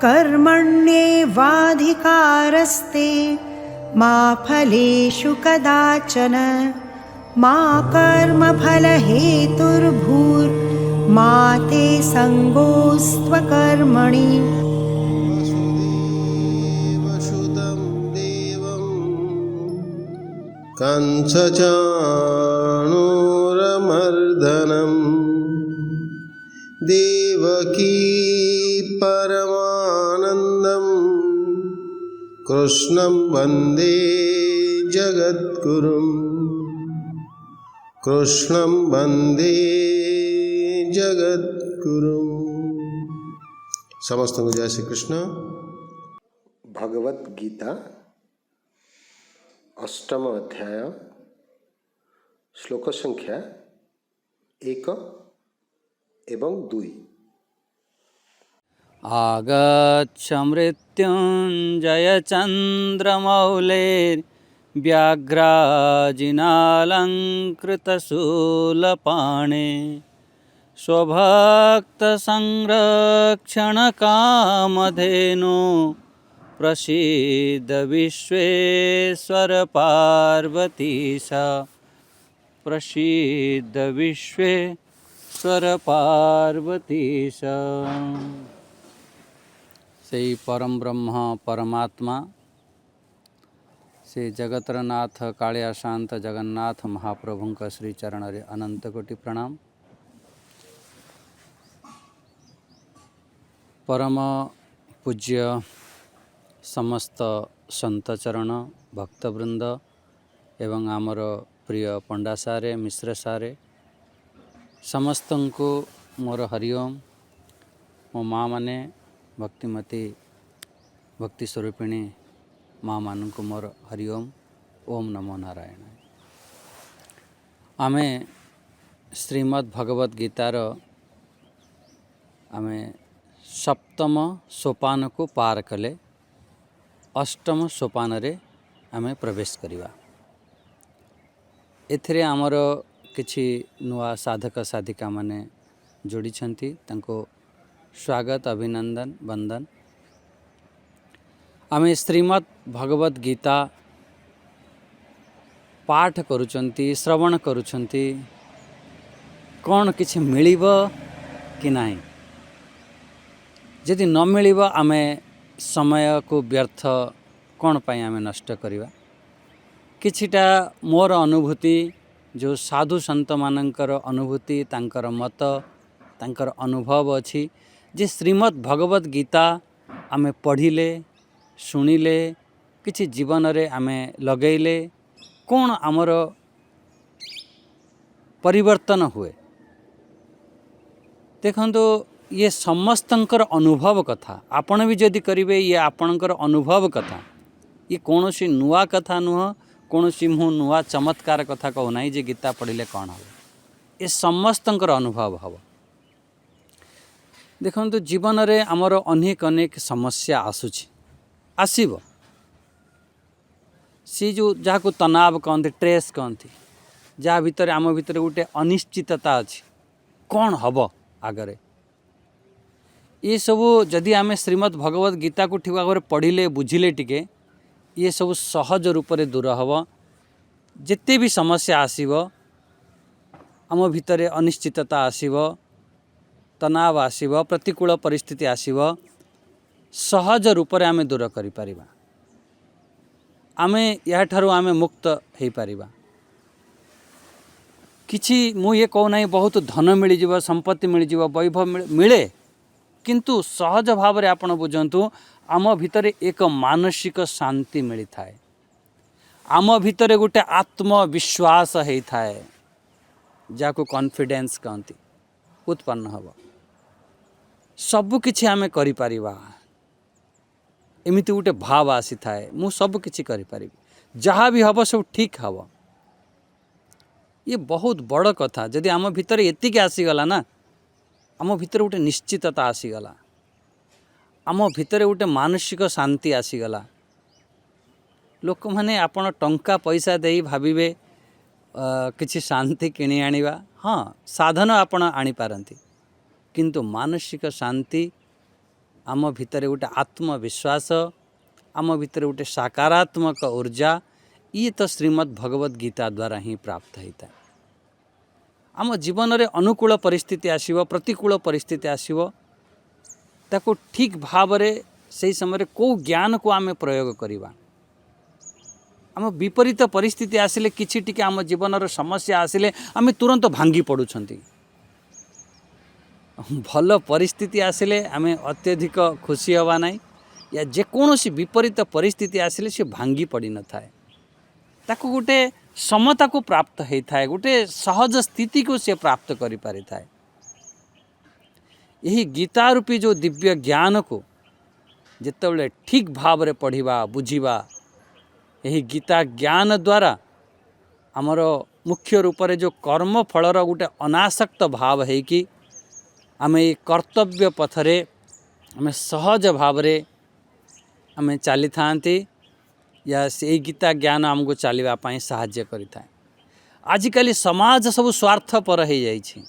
कर्मण्येवाधिकारस्ते मा फलेषु कदाचन मा कर्मफलहेतुर्भूर्मा ते सङ्गोऽस्त्वकर्मणि। वसुदेवसुतं देवं कंसचाणूरमर्दनं देवकी परमानन्दं कृष्णं वन्दे जगद्गुरुं कृष्णं वन्दे जगद्गुरुं। समस्त को जय श्री कृष्ण। भगवत गीता अष्टम अध्याय श्लोक संख्या 1 एवं 2। आगच्छ मृत्युञ्जयचन्द्रमौलेर्व्याघ्राजिनालङ्कृतशूलपाणे स्वभक्तसंरक्षणकामधेनु प्रसीद विश्वेश्वर पार्वतीशा प्रसीद विश्वेश्वर पार्वतीशा। से परम ब्रह्म परमात्मा से जगतरनाथ कालिया शांत जगन्नाथ महाप्रभु का श्री चरण रे अनंत कोटि प्रणाम। परम पूज्य समस्त संत चरण भक्तवृंद एवं आमर प्रिय पंडा सारे मिश्र सारे समस्त को मोर हरिओम। मो माँ माने भक्तिमती भक्ति स्वरूपिणी माँ मान को मोर हरिओम। ओम नमो नारायण। आमे श्रीमद् भगवत गीतार आमे सप्तम सोपान को पार कले अष्टम सोपान रे आमे प्रवेश करिवा। एथिरे आमर किछि नुआ साधक साधिका माने जोड़ी छंती तांको स्वागत अभिनंदन वंदन। आमे श्रीमद् भगवत गीता पाठ करुचंती श्रवण करुचंती कौन किछि मिलिबो कि नाही। यदि न मिलिबो आमे समय को व्यर्थ कौन पाई आमे नष्ट करिवा। किछिटा मोर अनुभूति जो साधु संत मानकर अनुभूति तांकर मत तांकर अनुभव अछि जे श्रीमद् भगवत गीता आमे पढ़िले शुणिले किछि जीवन रे आमे लगैले कौन आमर परिवर्तन हुए। देखंतु ये समस्तंकर अनुभव कथा आपण भी जदि करिवे ये आपणकर अनुभव कथा। ये कौनसी नुआ कथा नुह कौनसी मु नुआ चमत्कार कथा कहू ना जे गीता पढ़िले कौन हम। ये समस्तंकर अनुभव हम। देखंतु जीवन रे आमर अनेक अनेक समस्या आसुछि आसीबो। सी जो जहाँ को तनाव कहते ट्रेस कहते जहाँ भितर आम भितर गोटे अनिश्चितता अच्छी कौन हम आगरे। ये सब जदि आम श्रीमद् भगवत गीता को ठीक भाव पढ़िले बुझिले टिके ये सब सहज रूप से दूर हम। जिते भी समस्या आसीबो आम भितर अनिश्चितता आसीबो तनाव आसीबो प्रतिकूल परिस्थिति आसीबो सहज रूप से आम दूर करि परिबा। आमे या ठारू आमे मुक्त हो पारिबा। किछि मु ये कहू ना बहुत धन मिल जाव संपत्ति मिल जाव वैभव मिले किंतु सहज भाव रे आपण बुझंतु आम भितर एक मानसिक शांति मिली थाए। आम भितर गोटे आत्मविश्वास होई थाए जाको कॉन्फिडेंस कहती उत्पन्न हब। सबु किछि आमे करि पारिबा एमिति गोटे भाव आसी थाए मु सब किछि करि पारिबी जहाँ भी हब सब ठीक हब। ये बहुत बड़ कथा जदि आम भितर एतिक आसीगला ना आम भितर गोटे निश्चितता आसीगला आम भितर गोटे मानसिक शांति आसीगला। लोक मैंने आपण टंका पैसा दे भाविबे किछि शांति किणी आनिबा हाँ साधन आपण आनी पारंती किंतु मानसिक शांति आम भितर गोटे आत्मविश्वास, आम भितर गोटे सकारात्मक ऊर्जा, ये तो श्रीमद् भगवत गीता द्वारा ही प्राप्त होता है। आम जीवन में अनुकूल परिस्थिति आसीबो, प्रतिकूल परिस्थिति आसीबो, ताको ठीक भाव में से समय को ज्ञान को आम प्रयोग करवा। आम विपरीत परिस्थिति आसिले किछि टिके आम जीवन समस्या आसिले आम तुरंत भांगी पड़ुछंती। भल परिस्थिति आसिले आम अत्यधिक खुशी हवा नहीं, या जेकोसी विपरीत परिस्थिति आसिले से भांगी पड़ी न थाए, ताको गोटे समता को प्राप्त होता है, गोटे सहज स्थिति को से प्राप्त करि पारि थाए। यही गीता रूपी जो दिव्य ज्ञान को जितेबाला ठीक भाव में पढ़ा बुझा, यही गीता ज्ञान द्वारा आमर मुख्य रूप से जो कर्म फलर गोटे अनासक्त भाव है कि आम ये कर्तव्य पथरे आम सहज भाव आम चली था, या से गीता ज्ञान आमको चलवाई साहाय्य करें। आजिकल समाज सब स्वार्थपर हो जाए,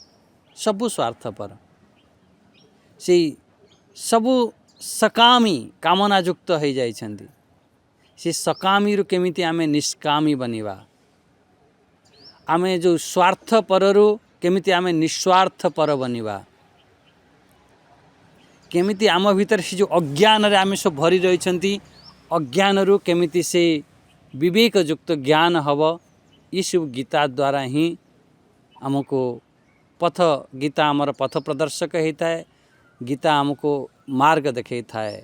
सबू स्वार्थपर, से सबू सकामी कामना युक्त हो जाए। से सकामी रु केमिति आमे निष्कामी बनिवा, आमे जो स्वार्थपर रु केमिति आमे निस्वार्थपर बनिवा, केमिति आम भीतर से जो अज्ञान रे आमे सब भरी रही, अज्ञान रु केमिति से विवेक युक्त ज्ञान हब, ये सब गीता द्वारा ही आमको पथ, गीता आमर पथ प्रदर्शक होता है। गीता आमको मार्ग देखै थाए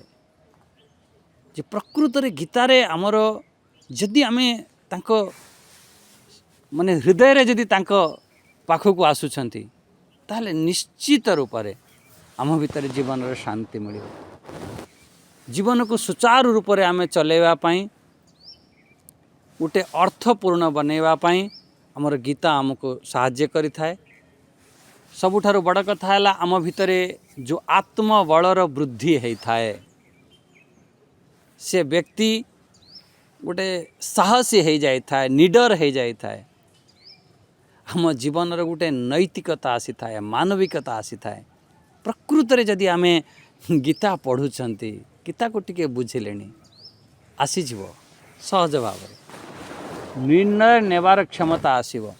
जे प्रकृत रे गीतार आमर जदि आमे तांको माने हृदय रे जदि तांको पाखक आसुछंती, ताहले निश्चित रूप से आम भीतर जीवन रे शांति मिलिबो। जीवन को सुचारू रूप से आमे चलेवा पाई, गोटे अर्थपूर्ण बनैवा पाई आमर गीता आमको साहाय्य करि थाए। सबुठारु बड़ कथा है आम भितरे जो आत्मबलर वृद्धि होता है, से व्यक्ति गोटे साहसी हो जाए था, निडर हो जाए था। आम जीवन रे गोटे नैतिकता आसी था, मानविकता आसी था। प्रकृत रे जदि आमे गीता पढ़ुचंती, गीता को टिके बुझिले आसीजिवो सहज भाव निर्णय नेबार क्षमता आसीबो।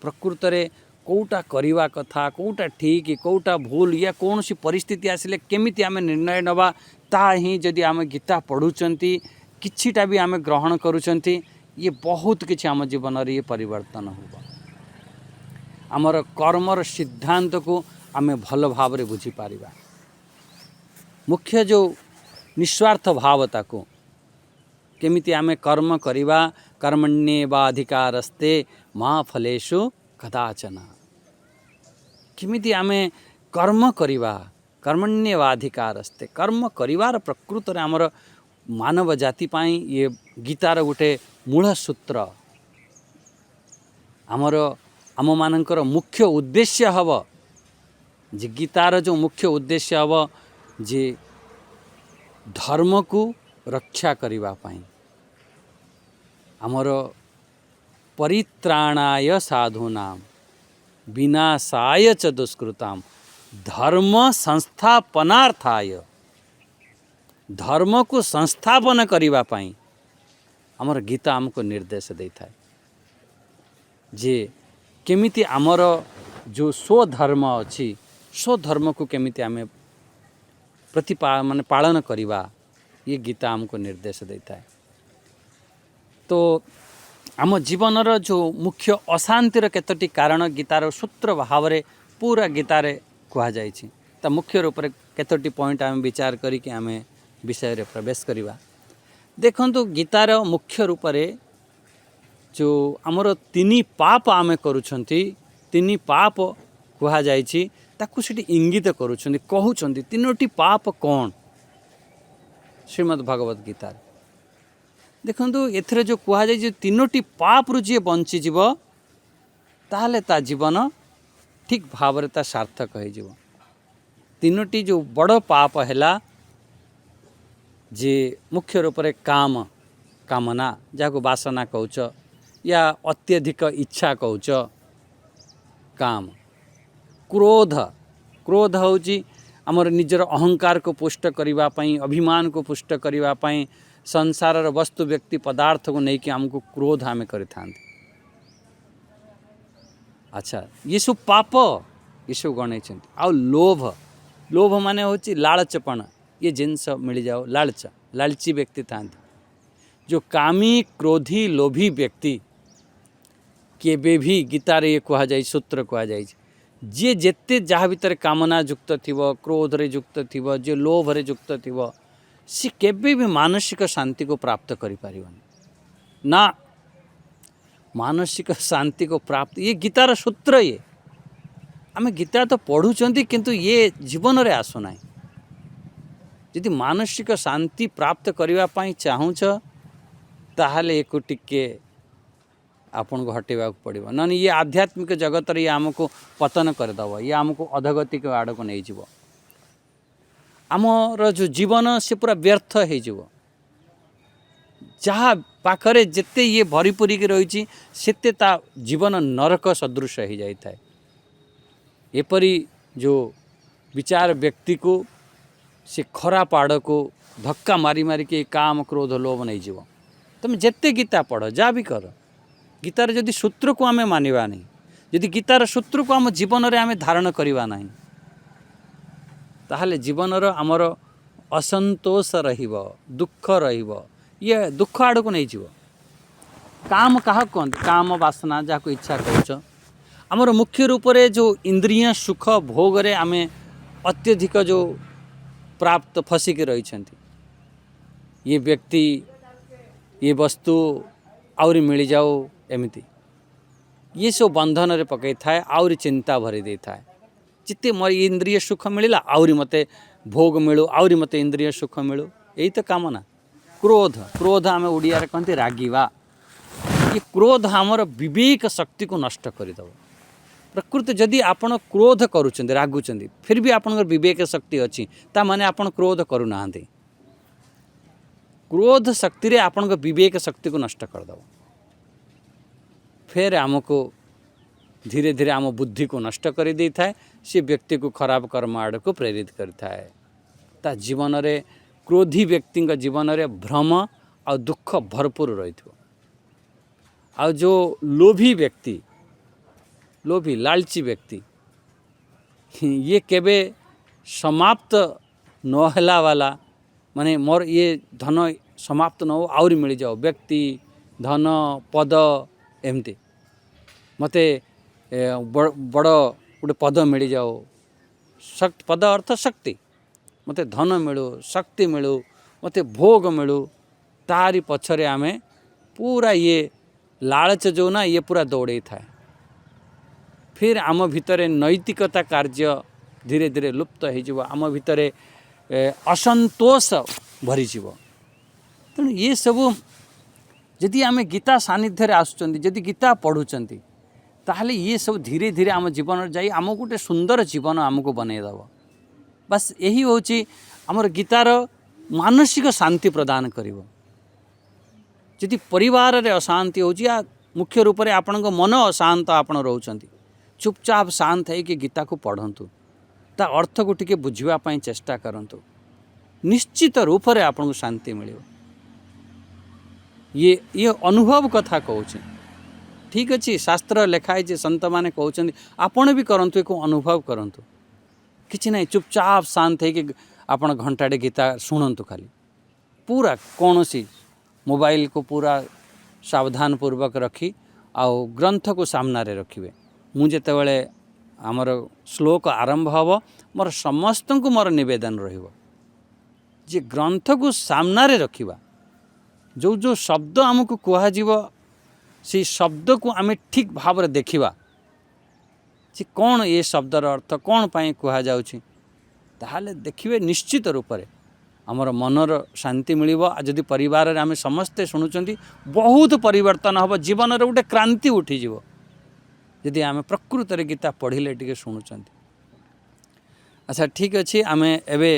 प्रकृत रे कौटा करिवा कथा, कौटा ठीक, कौटा भूल, या कौन सी परिस्थिति आसिले केमिति आमे निर्णय नवा, ता ही जदि आमे गीता पढ़ुचंती, किछिटा भी आमे ग्रहण करूचंती, ये बहुत किछि आम जीवन रे ये परिवर्तन होबो। आमर कर्मर सिद्धांत को आमे भल भाव रे बुझी पारिबा। मुख्य जो निस्वार्थ भावता को केमिति आमे कर्म करिबा, कर्मण्येवाधिकारस्ते मा फलेषु कदाचन, किमिति आमे कर्म करिबा, कर्मण्येवाधिकारस्ते, कर्म करिवार प्रकृत रे आमर मानव जाति पाई ये गीतार गोटे मूल सूत्र। आमर आम मानकर मुख्य उद्देश्य हब जे गीतार जो मुख्य उद्देश्य हब जे धर्म को रक्षा करिवा पाई, आमर परित्राणाय साधूनां विनाशाय च दुष्कृतां धर्म संस्थापनार्थाय, धर्म को संस्थापन करिवा पाई आमर गीता आमको निर्देश देता है जे केमिति आमर जो स्वधर्म अच्छी, स्वधर्म को केमिति आमे माने पालन करिवा, ये गीता आमको निर्देश देता है। तो आम जीवन जो मुख्य अशांतिर केतोटी कारण गीतार सूत्र भाव में पूरा गीतार कहुई, ता मुख्य रूप से केतोटी पॉइंट आम विचार करी आम विषय रे प्रवेश करिवा। देखंतु गीतार मुख्य रूप से जो आमर तीन पाप आमे करूछंती, तीन पाप कहुई, ताकू सेठी इंगित करूछंती, कहउछंती तीनोटी पाप कौन श्रीमद् भगवत गीता। देखंतु एथरे जो कहुई जे तीनोटी पाप रु जी बंचीजीव ताहले ता जीवन ठीक भाव रे ता सार्थक हो जीव। तीनोटी जो बड़ पाप हैला जे मुख्य रूप से काम, कामना जाको वासना कहउच, या अत्यधिक इच्छा कहउच, काम, क्रोध, क्रोध होची आमर निजर अहंकार को पुष्ट करने पाई, अभिमान को पुष्ट करने पाई, संसार वस्तु व्यक्ति पदार्थ को लेकिन आमको क्रोध आम कर। अच्छा, ये सब पाप ये सब गणई। आ लोभ, लोभ माने होची लालचपण, ये जिनस मिल जाओ, लालच, लालची व्यक्ति था। जो कामी क्रोधी लोभी व्यक्ति केबे भी गीतार ये कह जाए, सूत्र कह जाए, जी जेते जहाँ भीतर कामना युक्त थिबो, क्रोध रे युक्त थिबो, जे लोभ रे युक्त थिबो, सी केबे भी मानसिक शांति को प्राप्त करि पारिबनी ना। मानसिक शांति को प्राप्त, ये गीतार सूत्र। ये आम गीता तो पढ़ुचंती किंतु ये जीवन रे आसुना। यदि मानसिक शांति प्राप्त करने पाई चाहूच ताहले एको टिके आपन को हटेवा पड़ो, ना ये आध्यात्मिक जगत ये आमको पतन करदेव, ये आमको अधगति के आड़ को नहीं जीव। आमर जो जीवन से पूरा व्यर्थ हो, जहाँ पाखरे जिते ये भरीपूरी रही सेते ता जीवन नरक सदृश हो जाए। एपरी जो विचार व्यक्ति को से खराब आड़ को धक्का मारी मारी के काम क्रोध लोभ नहीं जीव। तुम जिते गीता पढ़, जा भी कर, गीतार जदि सूत्र को आमे मानिबा नहीं, यदि गीतार सूत्र को आम जीवन रे आमे धारण करिबा नहीं, ताहले जीवन रो आमर असंतोष रहिबो, दुख रहिबो। ये दुख आड़ को नहीं जीव। काम कहा कहते, काम वासना जहाँ को इच्छा कर। आमर मुख्य रूप से जो इंद्रिय सुख भोग रे आमे अत्यधिक जो प्राप्त फसिक रही, ये व्यक्ति ये वस्तु आउरी मिल जाओ एमती, ये सब बंधन रे पकई थाए, आउरी चिंता भरी दे थाए। जिते मोर इंद्रिय सुख मिलला आउरी मते भोग मिलू, आउरी मते इंद्रिय सुख मिलू, यही तो कामना। क्रोध, क्रोध आम ओडिया रे कहते रागिवा। ये क्रोध आमर विवेक शक्ति को नष्ट करदेव। प्रकृति जदि आपण क्रोध करुचंदी, रागुचंदी, फिर भी आपनकर विवेक शक्ति अच्छी, ता माने आपण क्रोध करू नाहंती। क्रोध शक्ति रे आपनकर विवेक शक्ति को नष्ट करदेव। फिर आमको धीरे धीरे आम बुद्धि को नष्ट कर दे थाए, से व्यक्ति को खराब कर्म आड़ को प्रेरित करता है। ता जीवन रे क्रोधी व्यक्ति जीवन रे भ्रम आ दुख भरपूर रही। आ जो लोभी व्यक्ति, लोभी लालची व्यक्ति, ये केबे समाप्त नहला वाला, माने मोर ये धन समाप्त न हो आउरी मिल जाओ, व्यक्ति धन पद एमती, मते बड़ गोटे पद मिल जाओ, शक्ति पद अर्थ शक्ति, मते धन मिलू, शक्ति मिलू, मते भोग मिलू, तारी पछरे आमे पूरा ये लालच जो ना ये पूरा दौड़े थाए। फिर आम भितरे नैतिकता कार्य धीरे धीरे लुप्त हो, आम भितरे असंतोष भरीजीव। तेणु ये सबू जदि आम गीता सानिध्य रे आसुचंती, जदि गीता पढ़ुचंती, ताहले ये सब धीरे धीरे आम जीवन जाई आम गोटे सुंदर जीवन आमको बनईदेव। बस यही होची आमर गीतार मानसिक शांति प्रदान करिवो। जदि परिवार रे अशांति होची, या मुख्य रूप से आपण मन अशांत आपण रहउचंती, चुपचाप शांत है कि गीता को पढ़ंतु, ता अर्थ को टिके बुझिबा पई चेष्टा करंतु, निश्चित रूप से आपन को शांति मिलियो। ये अनुभव कथा कहूँ। ठीक अच्छे, शास्त्र लिखाई जे संत माने कहते आपण भी करंतु, एक अनुभव करंतु, किछि नहीं, चुपचाप शांत है कि आपण घंटाटे गीता शुणंतु, खाली पूरा कौन सी मोबाइल को पूरा सावधान पूर्वक रखी आउ ग्रंथ को सामना रे रखिबे। मु जेतेबेले आमर श्लोक आरंभ हब, मोर समस्त को मोर निवेदन रहिबो जे ग्रंथ को सामना रे रखिबा। जो जो शब्द आमको कुहाजिबो से शब्द को आम ठीक भाव रे देखिबा जे कौन ये शब्दर अर्थ कौन पाई कुहा जाउछि, ताहले देखिबे निश्चित रूप से आमर मनर शांति मिलिबो। आ जदि परिवार रे आमे समस्ते शुणुचंती बहुत परिवर्तन हबो, जीवन रे गोटे क्रांति उठी जीवो जदि आमे प्रकृत रे गीता पढ़िले टिके शुणुचंती। अच्छा ठीक अछि, आमे एबे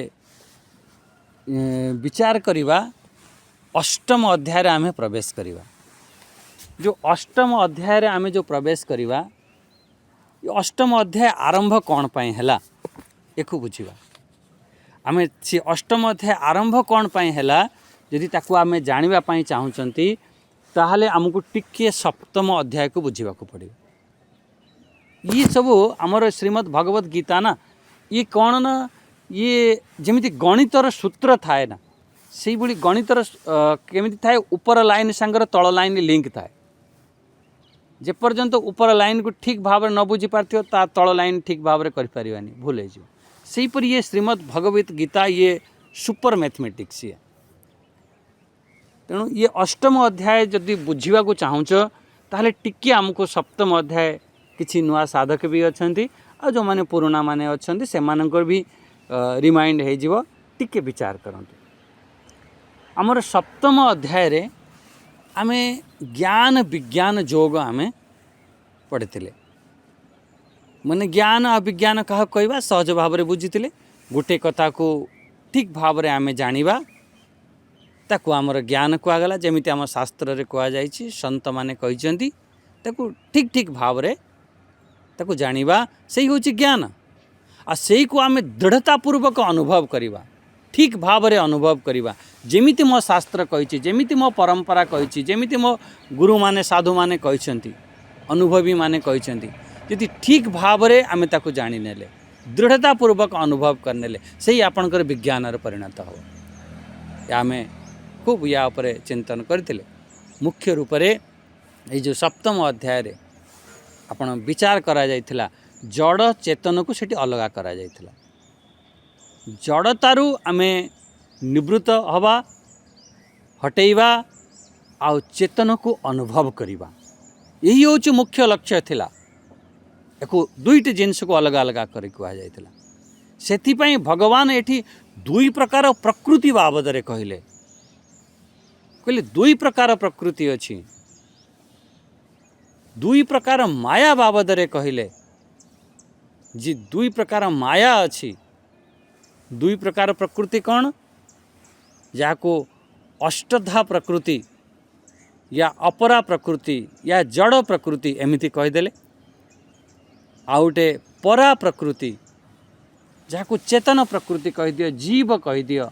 विचार करिबा अष्टम अध्याय रे आमे प्रवेश करिबा। जो अष्टम अध्याय रे आमे जो प्रवेश करिबा, ये अष्टम अध्याय आरंभ कौन पाई हैला एको बुझिबा। आमे से अष्टम अध्याय आरंभ कौन पाई हैला यदि ताकू आमे जानिबा पाई चाहुचंती ताहले हमकु टिके सप्तम अध्याय को बुझीबा को पड़िबो। ये सब हमर श्रीमद् भगवत गीता ना ये कौन ना ये जेमिति गणितर सूत्र थाए ना से भली गणितर केमिति थाए ऊपर लाइन संगर तळ लाइन लिंक थाए। जे पर्यंत ऊपर लाइन को ठीक भाव न बुझी पार्थियो ता तळ लाइन ठीक भाव कर पारिबानी भूल हो जाए। सही पर ये श्रीमद् भगवत गीता ये सुपर मैथमेटिक्स है। तेणु ये अष्टम अध्याय जदि बुझा को चाहूच ताहले टिके आमको सप्तम अध्याय किछि नुआ साधक भी अछंती आ जो माने पुराना माने अछंती से मानकर भी रिमाइंड हो जिवो टिके विचार करंतु। हमर सप्तम अध्याय रे आमे ज्ञान विज्ञान जोग आमे पढ़िथिले। माने ज्ञान अभिज्ञान कहा कहवा सहज भाव में बुझीते गोटे कथा को ठीक भाव में आमे जानिबा ताकू आमर ज्ञान कहगला जमीती आम शास्त्र रे कह जाइछि संत माने कहिसेंती ताकू ठीक ठीक भाव में ताकू जानिबा सही होछि ज्ञान आ सही को आमे दृढ़तापूर्वक अनुभव करिबा ठीक भाव में अनुभव करिबा जेमिति मो शास्त्र कहिछि जेमिति मो परंपरा कहिछि जेमिति मो गुरु माने साधु माने कहिसेंती अनुभवी माने कहिसेंती यदि ठीक भाव में आमे ताकू जानी नेले दृढ़तापूर्वक अनुभव करने सही आपणकर विज्ञान परिणत हो। आमे खूब या उपरे चिंतन करते मुख्य रूप से ये जो सप्तम अध्याय रे आपण विचार करा जाइथिला जड़ चेतन को सेठी अलगा करा जाइथिला। जड़तारू आमे निवृत्त हवा हटेइबा आ चेतन को अनुभव करिबा यही होची मुख्य लक्ष्य थिला। एको दुईट जिनस को अलग अलग कर कह जाइथिला। सेथिपई भगवान एठी दुई प्रकार प्रकृति बाबद रे कहले दुई प्रकार प्रकृति अछि दुई प्रकार माया बाबद रे कहले जी दुई प्रकार माया अछि दुई प्रकार प्रकृति कौन जाको अष्टधा प्रकृति या अपरा प्रकृति या जड़ प्रकृति एमिति कहीदेले आउटे परा प्रकृति जहाँ चेतन प्रकृति कहीदियो जीव कहीदियो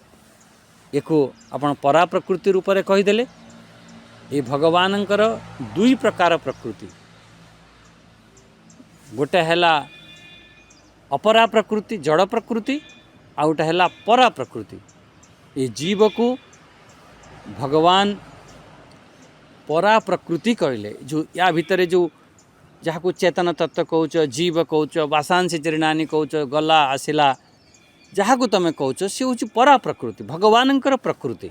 एको आपण परा प्रकृति रूप में कहीदेले ये भगवानंकर दुई प्रकार प्रकृति गोटे हैला अपरा प्रकृति जड़ प्रकृति आउटे हैला परा प्रकृति। ये जीव को भगवान परा प्रकृति कहले जो या भितरे जो जहाँ को चेतन तत्व कौच जीव कौच वासांसी जीर्णानी कौच गला आसिला जहाँ को तुम कौच सी हूँ परा प्रकृति भगवानंकर प्रकृति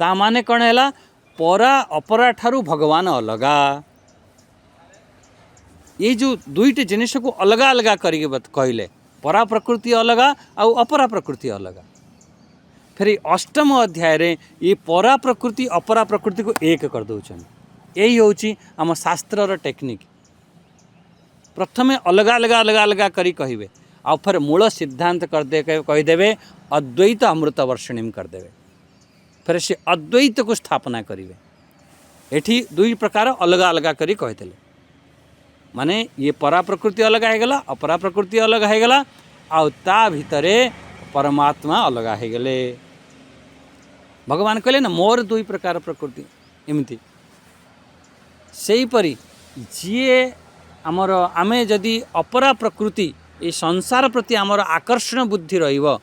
ता माने कौन है परा अपरा ठारू भगवान अलगा। ये जो दुईट जिनिस को अलगा अलगा करके कहले परा प्रकृति अलगा आउ अपरा प्रकृति अलगा। फिर अष्टम अध्याय रे ये परा प्रकृति अपरा प्रकृति को एक कर दौरान यही हूँ आम शास्त्र टेक्निक प्रथमे अलगा अलगा अलगा अलगा करी कहिबे आ फिर मूल सिद्धांत कर दे कहीदेवे अद्वैत अमृत वर्षिणी करदेवे फिर से अद्वैत को स्थापना करेंगे। एठी दुई प्रकार अलगा अलगा करी कहते माने ये परा प्रकृति अलग होगला अपरा प्रकृति अलग होगला आ ता भितरे परमात्मा अलग होगले। भगवान कहले ना मोर दुई प्रकार प्रकृति एमती से परी जी आमर आमे जदि अपरा प्रकृति ये संसार प्रति आमर आकर्षण बुद्धि रहिबो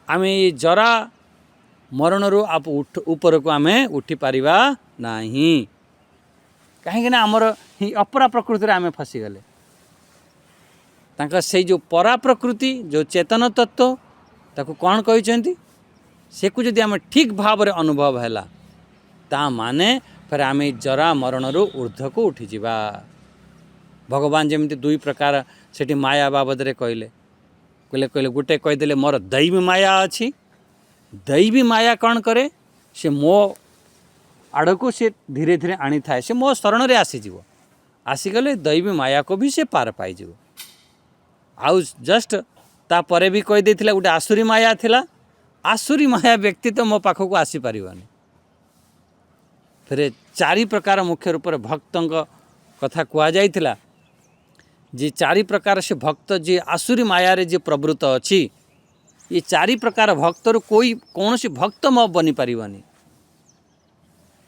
आमे ये जरा मरण रू आप ऊपर को आमे उठी पारिबा नाही कहीं ना आमर ही अपरा प्रकृति आमे फसी गले तांका से जो परा प्रकृति जो चेतन तत्व ताको कौन कहते से को जदि आमे ठीक भाव में अनुभव हैला ता माने फिर आमे जरा मरण रू ऊर्ध्व को उठी जिबा। भगवान जमी दुई प्रकार से माया बाबद रे कहले कहले कहले गोटे कहीदेले मोर दैवी माया अच्छी दैवी माया कौन करे से मो आड़ को से धीरे धीरे आनी थाए से मो शरण रे आसीज आसीगले दैवी माया को भी से पार पाइज आउ जस्ट तापर भी कही देथिला गोटे आसुरी माया थिला आसुरी माया व्यक्ति तो मो पाखक आसी पारिबानी। फिर चारि प्रकार मुख्य रूप से भक्तों कथा कह जाइथिला जी चारि प्रकार से भक्त जी आसुरी माया रे जी प्रवृत्त अच्छी ये चारि प्रकार भक्तर कोई कौन सी भक्त म बनी पारिबनी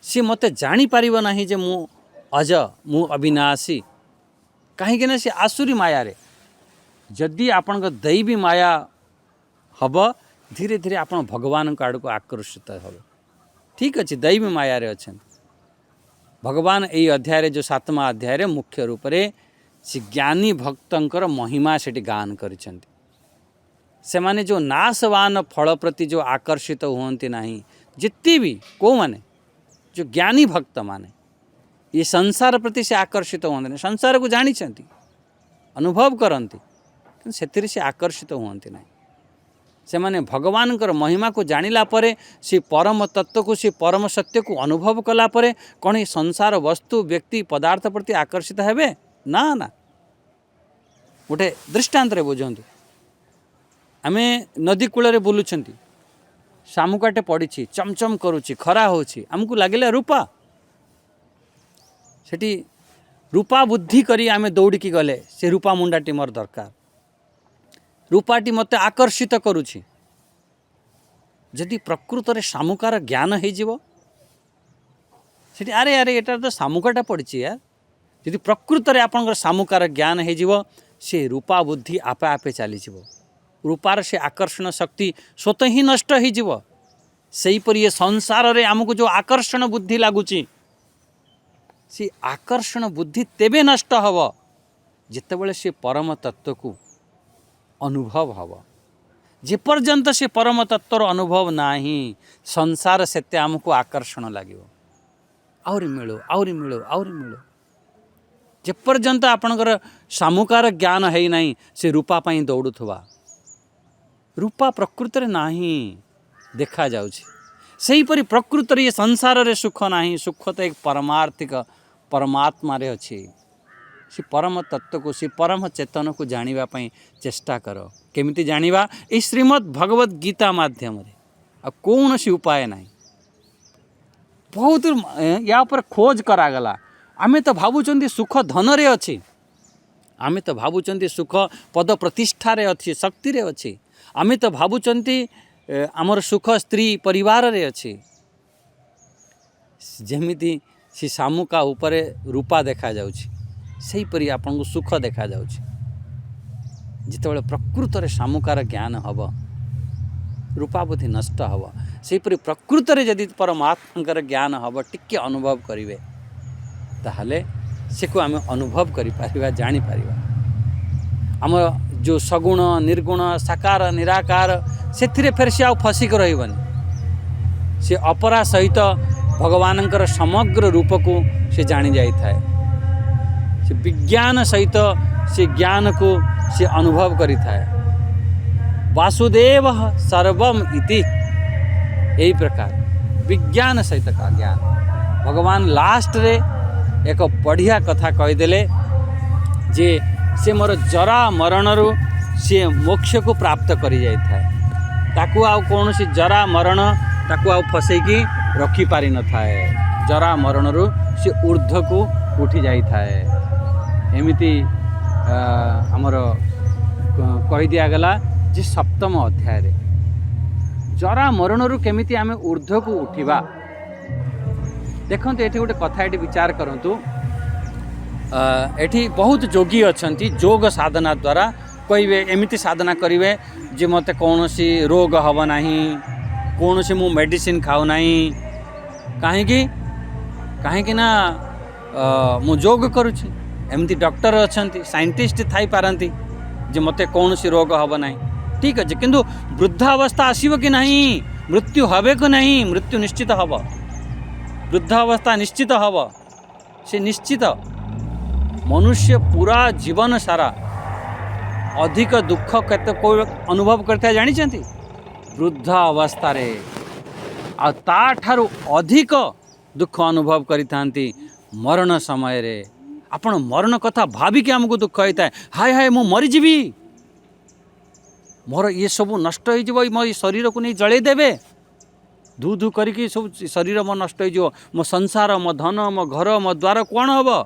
सी मते जानी पारिबो नाही जे मु अज मु अविनाशी कहीं सी आसुरी माया रे जदि आपण दैवी माया हब धीरे धीरे आपण भगवान आड़ को आकर्षित हम ठीक अच्छे दैवी माया रे अच्छे भगवान यही अध्याय जो 7वां अध्याय मुख्य रूप से ज्ञानी भक्तंकर महिमा सेठी गान करिसेंती से माने जो नाशवान फल प्रति जो आकर्षित हुअंती नहीं जितनी भी को माने जो ज्ञानी भक्त माने ये संसार प्रति से आकर्षित हुअंती नहीं संसार को जानी अनुभव करती कि से आकर्षित हुअंती नहीं से माने भगवान महिमा को जानिला परे से परम तत्व को से परम सत्य को अनुभव कला परे कौन ये संसार वस्तु व्यक्ति पदार्थ प्रति आकर्षित हेबे ना ना गोटे दृष्टांत रे बुझंतु आमे नदी कूल बुलुछंती शामुकाटे पड़ी चमचम करुच्ची खरा होची आमको लगिला रूपा सेठी रूपा बुद्धि करी आमे दौड़िकी गले से रूपा मुंडाटी मोर दरकार रूपाटी मते आकर्षित करुछि जदि प्रकृत रे शामुकार ज्ञान हो जीवो सेठी अरे अरे एटा तो शामुकाटा पड़ी यार जदि प्रकृत रे आपनकर शामुकार ज्ञान हो जीवो से रूपा बुद्धि आपे आपे चली जीवो रूपार से आकर्षण शक्ति स्वतः ही नष्ट हो जीवो सही पर ये संसार रे हमको जो आकर्षण बुद्धि लागुची से आकर्षण बुद्धि तेबे नष्ट हब जेतेबेले से परम तत्व को अनुभव हब जेपर्यंत से परम तत्वर अनुभव नाही संसार सेते आमको आकर्षण लगे आहरी मिलो आहरी मिलो आहरी मिलो जेपर्यंत आपणकर सामुकार ज्ञान है नहीं से रूपा पाई दौड़ुथवा रूपा प्रकृत रे नाही देखा जाउछि सही परि प्रकृत रे संसार रे सुख नाही सुख तो एक परमार्थिक परमात्मा रे अछि से परम तत्व को से परम चेतन को जानिबा पई चेष्टा कर केमिति जानिबा ए श्रीमद् भगवत गीता माध्यम रे आ कौन सी उपाय नहीं बहुत या पर खोज करागला आमे तो भावुचंती सुख धन रे अछि आमे तो भावुचंती सुख पद प्रतिष्ठा रे अछि शक्ति रे अछि आमे तो भावुचंती आमर सुख स्त्री परिवार रे अछि जेमिति से सामुका उपरे रूपा देखा जाउछि सही परि आपन को सुख देखा जाउछि जितेबाला प्रकृत रे सामुकार ज्ञान हब रूपा बुद्धि नष्ट हब सही परि प्रकृत रे यदि परमात्माकर ज्ञान हब टिके अनुभव करिवे ताहले से को आमे अनुभव करि पारिबा जानि पारिबा हमर जो सगुण निर्गुण साकार निराकार से फेर से आ फसिक रहिबनी से अपरा सहित भगवानंकर समग्र रूप को से जानी जाई थाए से विज्ञान सहित से ज्ञान को से अनुभव करी थाए वासुदेव सर्वम इति यही प्रकार विज्ञान सहित का ज्ञान भगवान लास्ट रे एक बढ़िया कथा कहीदेले जे से मोर जरा मरण रु से मोक्ष को प्राप्त करी जाई थाए ताकू आ कौन सी जरा मरण ताकू आ फसैकी रखी पारि न थाए जरा मरण रु से ऊर्ध्व को उठी जाई थाए एमिति हमर कहि दिया गला जे सप्तम अध्याय रे जरा मरण रु केमिति आमे ऊर्ध्व को उठिबा देखंतु एठी गोटे कथा एठी विचार करंतु एठी बहुत जोगी अछंती योग साधना द्वारा कहिबे एमिति साधना करिवे जे मते कौनसी रोग हब नाही कौनसी मु मेडिसिन खाऊ नाही काहेकि ना मु योग करूछि एमती डॉक्टर अछंती साइंटिस्ट थाई पारंती जे मते कौनसी रोग हब नाही ठीक अछि किंतु वृद्धावस्था आसीबो कि नहीं मृत्यु हबे कि नहीं मृत्यु निश्चित हब वृद्धावस्था निश्चित हब से निश्चित मनुष्य पूरा जीवन सारा अधिक दुख केते कोई अनुभव करता जानी चंती वृद्धा अवस्था रे आ ता ठारू अधिक दुख अनुभव करिथांती मरण समय रे आपण मरण कथा भाभी के हमको दुख होता है हाय हाय मु मरी जीवी मोर ये सब नष्ट हो जीवो मो शरीर को नहीं जळे देबे धू धू करिकी सब शरीर मो नष्ट हो जीवो मो संसार मो धन मो घर मो द्वार कोन हबो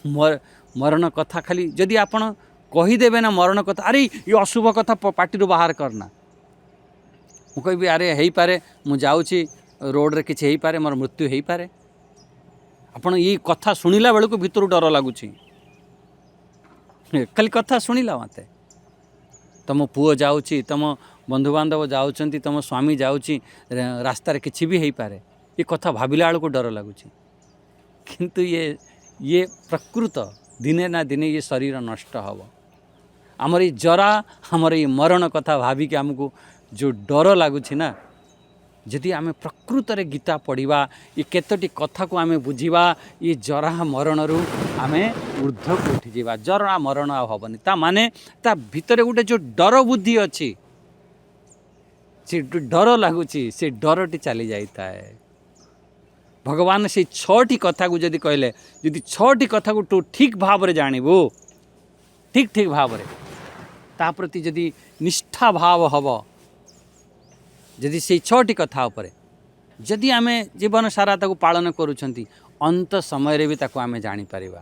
मरण कथा खाली जदि आपण कहीदेवे ना मरण कथा अरे ये अशुभ कथा पार्टी बाहर करना ମୁଁ କହିବି ଆରେ ହେଇପାରେ, ମୁଁ ଯାଉଛି ରୋଡ଼ରେ କିଛି ହେଇପାରେ, ମୋର ମୃତ୍ୟୁ ହେଇପାରେ। ଆପଣ ଏଇ କଥା ଶୁଣିଲା ବେଳକୁ ଭିତରୁ ଡର ଲାଗୁଛି। ଖାଲି କଥା ଶୁଣିଲା ମୋତେ। ତୁମ ପୁଅ ଯାଉଛି, ତୁମ ବନ୍ଧୁବାନ୍ଧବ ଯାଉଛନ୍ତି, ତୁମ ସ୍ୱାମୀ ଯାଉଛି, ରାସ୍ତାରେ କିଛି ବି ହେଇପାରେ। ଏ କଥା ଭାବିଲା ବେଳକୁ ଡର ଲାଗୁଛି। କିନ୍ତୁ ଇଏ ପ୍ରକୃତ, ଦିନେ ନା ଦିନେ ଇଏ ଶରୀର ନଷ୍ଟ ହେବ। ଆମର ଏଇ ଜରା, ଆମର ଏଇ ମରଣ କଥା ଭାବିକି ଆମକୁ ଯେଉଁ ଡର ଲାଗୁଛି ନା, ଯଦି ଆମେ ପ୍ରକୃତରେ ଗୀତା ପଢ଼ିବା, ଏ କେତୋଟି କଥାକୁ ଆମେ ବୁଝିବା, ଏ ଜରା ମରଣରୁ ଆମେ ଊର୍ଦ୍ଧ୍ୱକୁ ଉଠିଯିବା। ଜରା ମରଣ ଆଉ ହେବନି। ତା ମାନେ ତା ଭିତରେ ଗୋଟେ ଯେଉଁ ଡର ବୁଦ୍ଧି ଅଛି, ସେ ଡର ଲାଗୁଛି, ସେ ଡରଟି ଚାଲି ଯାଇଥାଏ। ଭଗବାନ ସେଇ 6ଟି କଥାକୁ ଯଦି କହିଲେ, ଯଦି 6ଟି କଥାକୁ ତୁ ଠିକ୍ ଭାବରେ ଜାଣିବୁ, ଠିକ୍ ଭାବରେ ତା ପ୍ରତି ଯଦି ନିଷ୍ଠା ଭାବ ହେବ, ଯଦି ସେଇ 6ଟି କଥା ଉପରେ ଯଦି ଆମେ ଜୀବନ ସାରା ତାକୁ ପାଳନ କରୁଛନ୍ତି, ଅନ୍ତ ସମୟରେ ବି ତାକୁ ଆମେ ଜାଣିପାରିବା।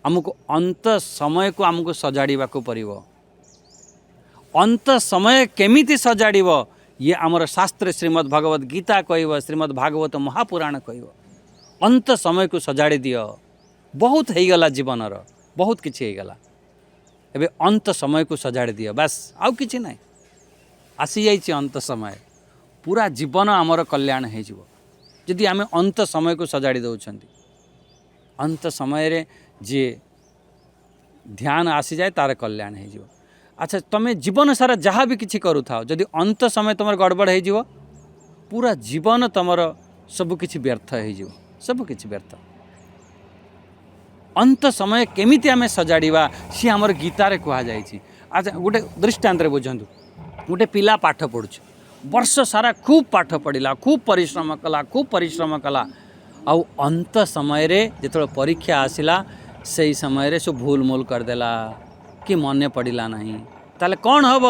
ଆମକୁ ଅନ୍ତ ସମୟକୁ ଆମକୁ ସଜାଡ଼ିବାକୁ ପଡ଼ିବ। ଅନ୍ତ ସମୟ କେମିତି ସଜାଡ଼ିବ, ଇଏ ଆମର ଶାସ୍ତ୍ର ଶ୍ରୀମଦ୍ ଭଗବତ ଗୀତା କହିବ, ଶ୍ରୀମଦ୍ ଭାଗବତ ମହାପୁରାଣ କହିବ। ଅନ୍ତ ସମୟକୁ ସଜାଡ଼ି ଦିଅ। ବହୁତ ହେଇଗଲା ଜୀବନର, ବହୁତ କିଛି ହେଇଗଲା, ଏବେ ଅନ୍ତ ସମୟକୁ ସଜାଡ଼ି ଦିଅ, ବାସ୍, ଆଉ କିଛି ନାହିଁ। ଆସିଯାଇଛି ଅନ୍ତ ସମୟ, ପୁରା ଜୀବନ ଆମର କଲ୍ୟାଣ ହେଇଯିବ ଯଦି ଆମେ ଅନ୍ତ ସମୟକୁ ସଜାଡ଼ି ଦେଉଛନ୍ତି। ଅନ୍ତ ସମୟରେ ଯିଏ ଧ୍ୟାନ ଆସିଯାଏ ତାର କଲ୍ୟାଣ ହେଇଯିବ। ଆଚ୍ଛା, ତୁମେ ଜୀବନ ସାରା ଯାହା ବି କିଛି କରୁଥାଅ, ଯଦି ଅନ୍ତ ସମୟ ତୁମର ଗଡ଼ବଡ଼ ହେଇଯିବ, ପୁରା ଜୀବନ ତୁମର ସବୁକିଛି ବ୍ୟର୍ଥ ହେଇଯିବ, ସବୁକିଛି ବ୍ୟର୍ଥ। ଅନ୍ତ ସମୟ କେମିତି ଆମେ ସଜାଡ଼ିବା, ସିଏ ଆମର ଗୀତାରେ କୁହାଯାଇଛି। ଆଚ୍ଛା, ଗୋଟେ ଦୃଷ୍ଟାନ୍ତରେ ବୁଝନ୍ତୁ। ଗୋଟେ ପିଲା ପାଠ ପଢ଼ୁଛି, ବର୍ଷ ସାରା ଖୁବ୍ ପାଠ ପଢ଼ିଲା, ଖୁବ୍ ପରିଶ୍ରମ କଲା, ଆଉ ଅନ୍ତ ସମୟରେ ଯେତେବେଳେ ପରୀକ୍ଷା ଆସିଲା, ସେଇ ସମୟରେ ସେ ଭୁଲ କରିଦେଲା, କି ମନେ ପଡ଼ିଲା ନାହିଁ, ତାହେଲେ କ'ଣ ହେବ?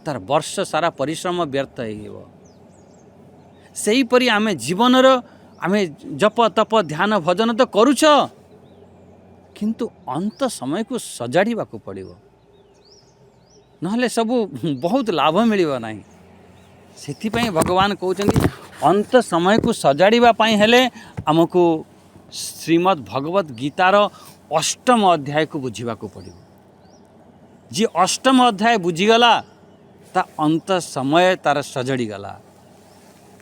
ତାର ବର୍ଷ ସାରା ପରିଶ୍ରମ ବ୍ୟର୍ଥ ହେଇଯିବ। ସେହିପରି ଆମେ ଜୀବନର ଆମେ ଜପ ତପ ଧ୍ୟାନ ଭଜନ ତ କରୁଛ, କିନ୍ତୁ ଅନ୍ତ ସମୟକୁ ସଜାଡ଼ିବାକୁ ପଡ଼ିବ, ନହେଲେ ସବୁ ବହୁତ ଲାଭ ମିଳିବ ନାହିଁ। ସେଥିପାଇଁ ଭଗବାନ କହୁଛନ୍ତି ଅନ୍ତ ସମୟକୁ ସଜାଡ଼ିବା ପାଇଁ ହେଲେ ଆମକୁ ଶ୍ରୀମଦ୍ ଭଗବତ ଗୀତାର 8ମ ଅଧ୍ୟାୟକୁ ବୁଝିବାକୁ ପଡ଼ିବ। ଯିଏ 8ମ ଅଧ୍ୟାୟ ବୁଝିଗଲା, ତା ଅନ୍ତ ସମୟ ତାର ସଜଡ଼ିଗଲା।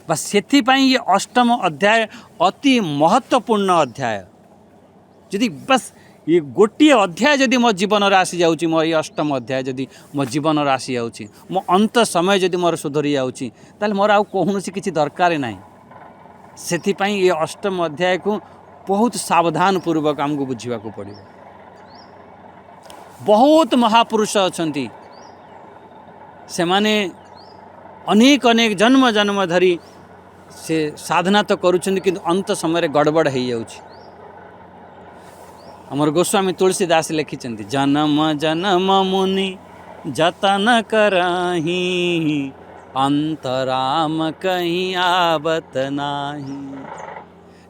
ବା ସେଥିପାଇଁ ଏ 8ମ ଅଧ୍ୟାୟ ଅତି ମହତ୍ତ୍ୱପୂର୍ଣ୍ଣ ଅଧ୍ୟାୟ। ଯଦି ବାସ୍ ଏ ଗୋଟିଏ ଅଧ୍ୟାୟ ଯଦି ମୋ ଜୀବନରେ ଆସିଯାଉଛି, ମୋ ଏଇ 8ମ ଅଧ୍ୟାୟ ଯଦି ମୋ ଜୀବନରେ ଆସିଯାଉଛି, ମୋ ଅନ୍ତ ସମୟ ଯଦି ମୋର ସୁଧରି ଯାଉଛି, ତାହେଲେ ମୋର ଆଉ କୌଣସି କିଛି ଦରକାର ନାହିଁ। ସେଥିପାଇଁ ଏ 8ମ ଅଧ୍ୟାୟକୁ ବହୁତ ସାବଧାନ ପୂର୍ବକ ଆମକୁ ବୁଝିବାକୁ ପଡ଼ିବ। ବହୁତ ମହାପୁରୁଷ ଅଛନ୍ତି, ସେମାନେ ଅନେକ ଜନ୍ମ ଧରି ସେ ସାଧନା ତ କରୁଛନ୍ତି, କିନ୍ତୁ ଅନ୍ତ ସମୟରେ ଗଡ଼ବଡ଼ ହେଇଯାଉଛି। ଆମର ଗୋସ୍ୱାମୀ ତୁଳସୀଦାସ ଲେଖିଛନ୍ତି, ଜନମ ଜନମ ମୁନି ଯତନ କରହିଁ, ଅନ୍ତରାମ କହିଁ ଆବତ ନାହିଁ।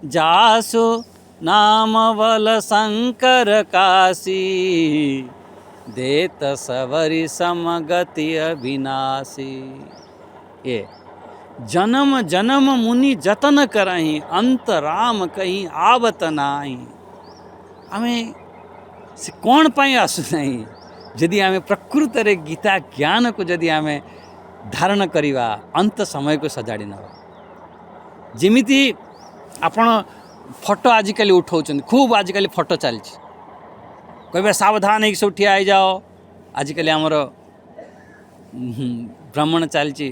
जासु नाम बल शंकर काशी, देत सवरि समगति अविनाशी। ये जन्म जन्म मुनि जतन करहीं, अंत राम कहीं आवत नाही। आमे से कौन पाई आसु नहीं, यदि आमे प्रकृत रे गीता ज्ञान को यदि आमे धारण करिवा, अंत समय को सजाड़ी नवा। जिमिति आपण फोटो आजिकल उठाउछन, खूब आजिकल फोटो चलछि, कहबे सावधान है सब ठिया जाओ। आजिकल आमर ब्राह्मण चलछि,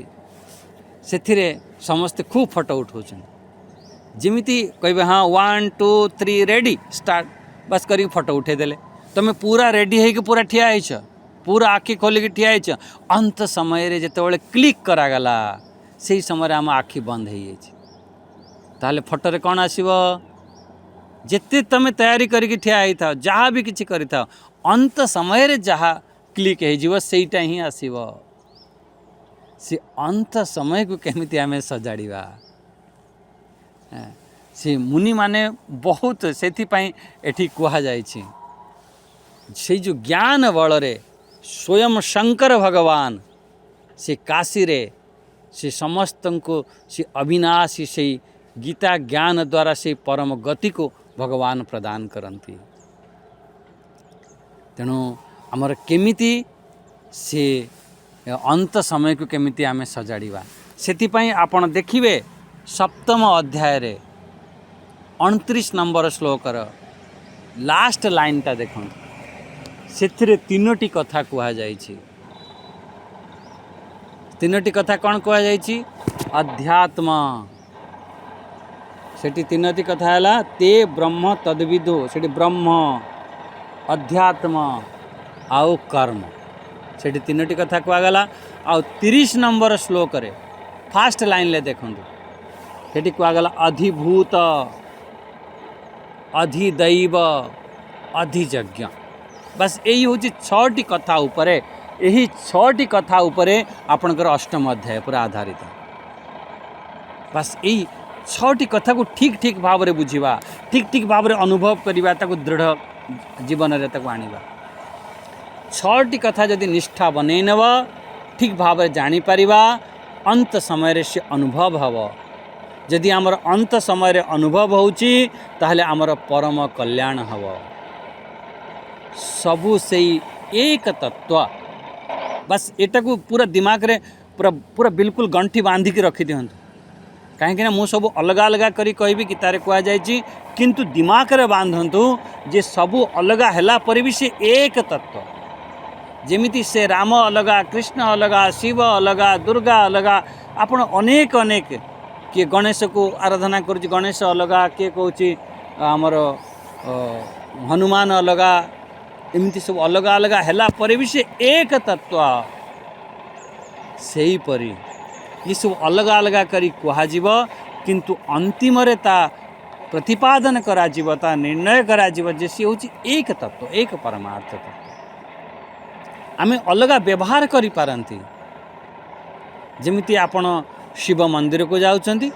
सेथिरे समस्त खूब फोटो उठाउछन। जिमिति कहबे हाँ 1 2 3 रेडी स्टार्ट, बस करी फोटो उठे देले। तमे पूरा रेडी है कि पूरा ठिया है, पूरा आखि खोलिक ठिया है। अंत समय रे जेतेबेले क्लिक करागला, से समय आम आखि बंद हो जाए, ताहले फोटो रे कौन आसीबो? जेते तमे तैयारी करके ठिया होई था, जहाँ भी किछि करि था, अंत समय रे जहाँ क्लिक हो जीवो सेटा ही आसीबो। से अंत समय को केमिति आमे सजाड़ीबा, से मुनि माने बहुत सेथि पई एठी कुहा जायछि। से जो ज्ञान बल रे स्वयं शंकर भगवान से काशी रे से समस्त को से अविनाशी से गीता ज्ञान द्वारा से परम गति को भगवान प्रदान करती। तेणु आमर केमिति से अंत समय को केमिति आमे सजाड़िबा सेतिपई आपण देखिबे सप्तम अध्याय रे 29 नंबर श्लोकर लास्ट लाइन ता देखो से तीनोटी कथा कहा जाइछि। तीनोटी कथा कौन कहा जाइछि? अध्यात्म सेठी तीनोटी कथा है ते ब्रह्म तद्विदु सेठी ब्रह्म अध्यात्म आउ कर्म सेठी तीनोटी कथा कहगला। आउ 30 नंबर श्लोक रे फास्ट लाइन ले देखु सेठी कहगला अधिभूत अधिदैव अधियज्ञ। बस यही हूँ 6टी कथा उपरे यही 6टी कथा उपरे आपणकर अष्टम अध्याय पूरा आधारित। बस यही 6टी कथा को ठीक ठीक भाव में बुझा ठीक ठीक भाव में अनुभव करवा दृढ़ जीवन में आनिबा। 6टी कथा जदि निष्ठा बनई नब ठीक भाव में जानीपर अंत समय से अनुभव हम। जदि आमर अंत समय अनुभव होची ताहले आमर परम कल्याण हम। सबू से एक तत्व बस एटा को पूरा दिमाग रे पूरा पूरा बिल्कुल गंठी बांधी के रखी दियंतु। कहीं मु सब अलग अलग करी कहबी कि तारे कह जाइछि किंतु दिमाग रे बांधंतु जे सबू अलग हैला पर भी से एक तत्व। जेमिति से राम अलग कृष्ण अलग शिव अलग दुर्गा अलग आपण अनेक अनेक किए गणेश को आराधना कर गणेश अलग किए कौची आमर हनुमान अलग एमती सब अलग अलग हैला पर भी से एक तत्व। सही परी ये सब अलग अलग करी कहुव किंतु अंतिम रे ता प्रतिपादन करा जीव ता निर्णय करा जीव जे सी होची एक तत्व एक परमार्थ तत्व। आमे अलग व्यवहार करि पारंती। जेमिति आपण शिव मंदिर को जाउचंती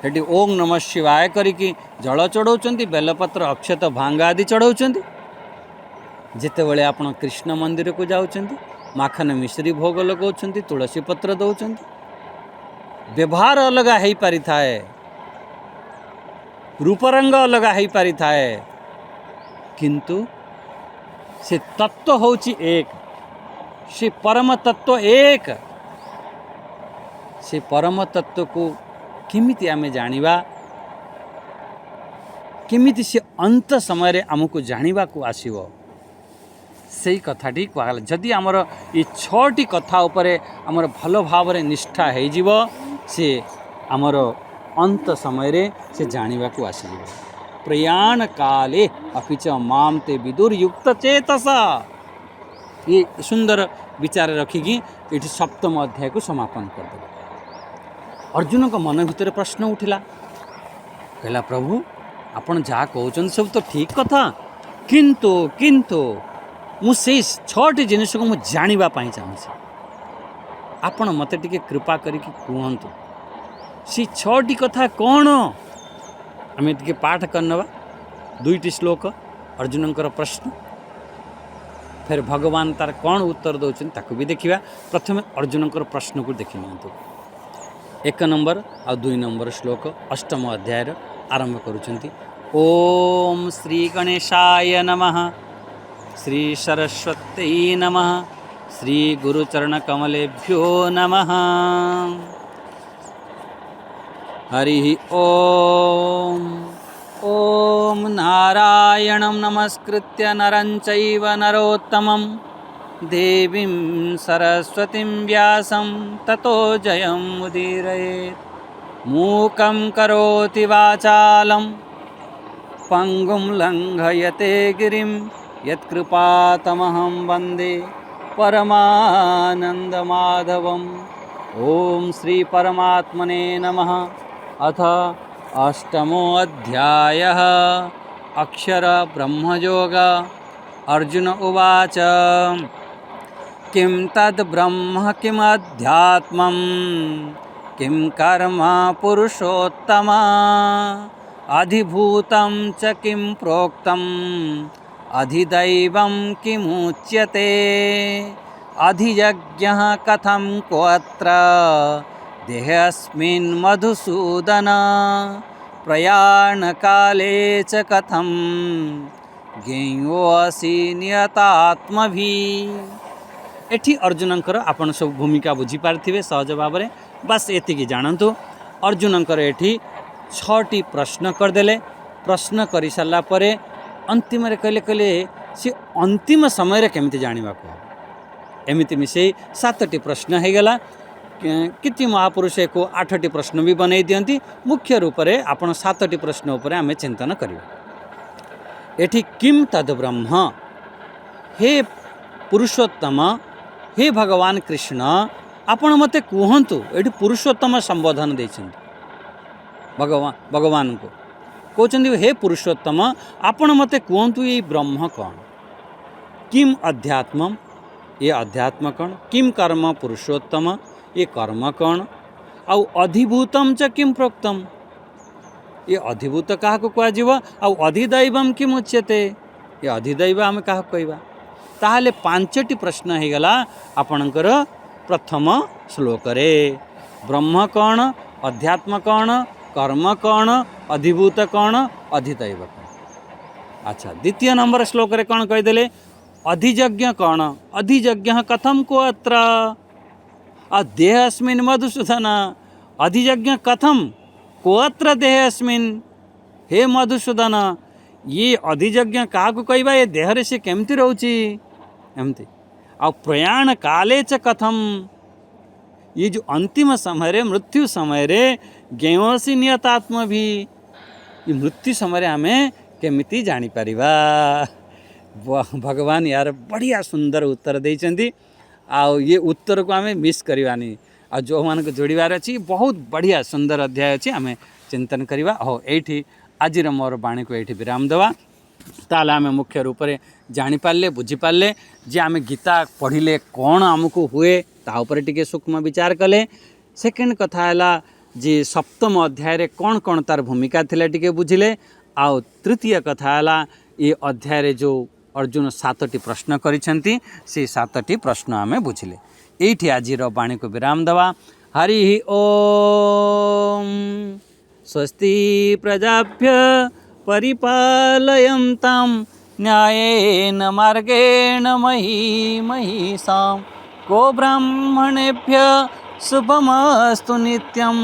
हेटी ओम नमः शिवाय करिकी जल चढ़ाउचंती बेलपत्र अक्षत भांग आदि चढ़ाउचंती। जेतेबेले आपण कृष्ण मंदिर को जाउचंती माखन मिश्री भोग लगाउचंती तुलसी पत्र दउचंती। व्यवहार अलग है पारि थाए रूपरंग अलग है पारि थाए किंतु से तत्व होची एक से परम तत्व एक। से परम तत्व को किमिति आमे जानिबा किमिति से अंत समय रे हमको जानिबा को आसीबो सही कथाटी कहला। जदि आमर ये 6टी कथा उपरे आमर भल भाव रे निष्ठा है जीव से आमर अंत समय रे से जानिबा को आसीबो। प्रयाण काले अपि च माम ते विदुर युक्त चेतसा। ये सुंदर विचार रखिकी ये 7म अध्याय को समापन कर दे। अर्जुन को मन भीतर प्रश्न उठिला कहला प्रभु आपण जहाँ कहउछन सब तो ठीक कथा किंतु किंतु मुझे 6टी जिनिस को मुझे जानिबा पाई चाहूँगी आपण मते टिके कृपा करिकी कहतु सी 6टी कथा कौन आम टे पाठ करनवा 2टी श्लोक अर्जुनकर प्रश्न फिर भगवान तार कौन उत्तर दौरान ताकू भी देखा। प्रथम अर्जुनकर प्रश्न को देखि नियंतु 1 नंबर आ 2 नंबर श्लोक 8म अध्याय आरंभ करुछंती। ओम श्री गणेशाय नमः श्री सरस्वती नमः श्री गुरुचरण कमलेभ्यो नमः। हरि ओम ओम नारायणं नमस्कृत्य नरं चैव नरोत्तमं देवीं सरस्वतीं व्यासं ततो जयमुदीरयेत्। मूकं करोति वाचालं पंगुं लंघयते गिरिं यत्कृपातमहं वन्दे परमानन्दमाधवम्। ओम श्री परमात्मने नमः। अथ 8मो अध्यायः अक्षर ब्रह्मयोग। अर्जुन उवाच किं तद् ब्रह्म किमध्यात्मं किं कर्म पुरुषोत्तम अधिभूतं च किं प्रोक्तम् अधिदैवं किमुच्यते अधियज्ञः कथं कोऽत्र देहेऽस्मिन् मधुसूदन प्रयाणकाले च कथं ज्ञेयोऽसि नियतात्मभिः। एठी अर्जुनंकर आपण सब भूमिका बुझी पार्थिबे सहज भाव में। बस एतिकी जानतु अर्जुनंकर एठी 6टी प्रश्न करदेले। प्रश्न कर सारा पर अंतिम कहले कहले सी अंतिम समय केमिति जानिबा को एमिति मिसे 7टी प्रश्न हो गला। किति महापुरुष को 8टी प्रश्न भी बनई दियंती। मुख्य रूप से आपण 7टी प्रश्न उपर आम चिंतन करिबा। एठी किम तद ब्रह्म, हे पुरुषोत्तम, हे भगवान कृष्ण आपण मते कहतु। एठी पुरुषोत्तम संबोधन देछन्ति भगवान को कहते हे पुरुषोत्तम आपण मते कहतु ये ब्रह्म कौन। किम अध्यात्म, ये अध्यात्म कौन। किम कर्म पुरुषोत्तम, ये कर्म कौन। आउ अधिभूतम च किम प्रोक्तम, ये अधिभूत क्या कहुव। आउ अधिदैवम किम उच्यते, ये अधिदैव आम क्या कहवा। ताहले 5टी प्रश्न हो गला आपणकर प्रथम श्लोक रे। ब्रह्म कौन, अध्यात्म कौन, कर्म कौन, अधिभूत कौन, अधिदैव कौन। अच्छा, द्वितीय नंबर श्लोक रे कौन कहीदेले, अधिजज्ञ कौन। अधिजज्ञ कथम को अत्र देहेऽस्मिन् मधुसूदन। अधिजज्ञ कथम को अत्र देहेऽस्मिन्, हे मधुसूदन ये अधिजज्ञ क्या कहवा, ये देहरे से केमती रोची एमती। आ प्रयाण काले च कथम, ये जो अंतिम समय रे मृत्यु समय रे ज्ञेयोऽसि नियतात्म भी, ये मृत्यु समय आम केमिति जानी परिबा। भगवान यार बढ़िया सुंदर उत्तर देइचंती। आउ ये उत्तर को आम मिस करवानी। आ जो मान को जोड़बार अच्छी बहुत बढ़िया सुंदर अध्याय अच्छी आम चिंतन करवा। हो ये आज मोर बाणी को ये विराम देवा। ताल आम मुख्य रूप से जापारे बुझीपारे जे आम गीता पढ़िले कौन आमको हुए ताऊपर टिके सूक्ष्म विचार कले। सेकेंड कथा है जे सप्तम अध्याय रे कौन कौन तार भूमिका थिला टिके बुझिले। आउ तृतीय कथा है ये अध्याय रे जो अर्जुन 7टी प्रश्न करिसेंती से 7टी प्रश्न आम बुझिले। एठी आज बाणी को विराम देवा। हरि ओम। स्वस्ति प्रजाभ्य परिपालयन्तां न्यायेन मार्गेण महिषां। को ब्राह्मणेभ्य शुभमस्तु नित्यं।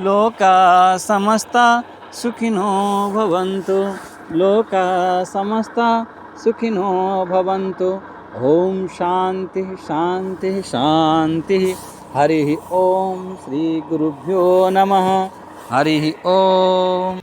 लोका समस्ता सुखिनो भवन्तु। लोका समस्ता सुखिनो भवन्तु। ओम शांति शांति शांति। हरि ओम। श्री गुरुभ्यो नमः। हरि ओम।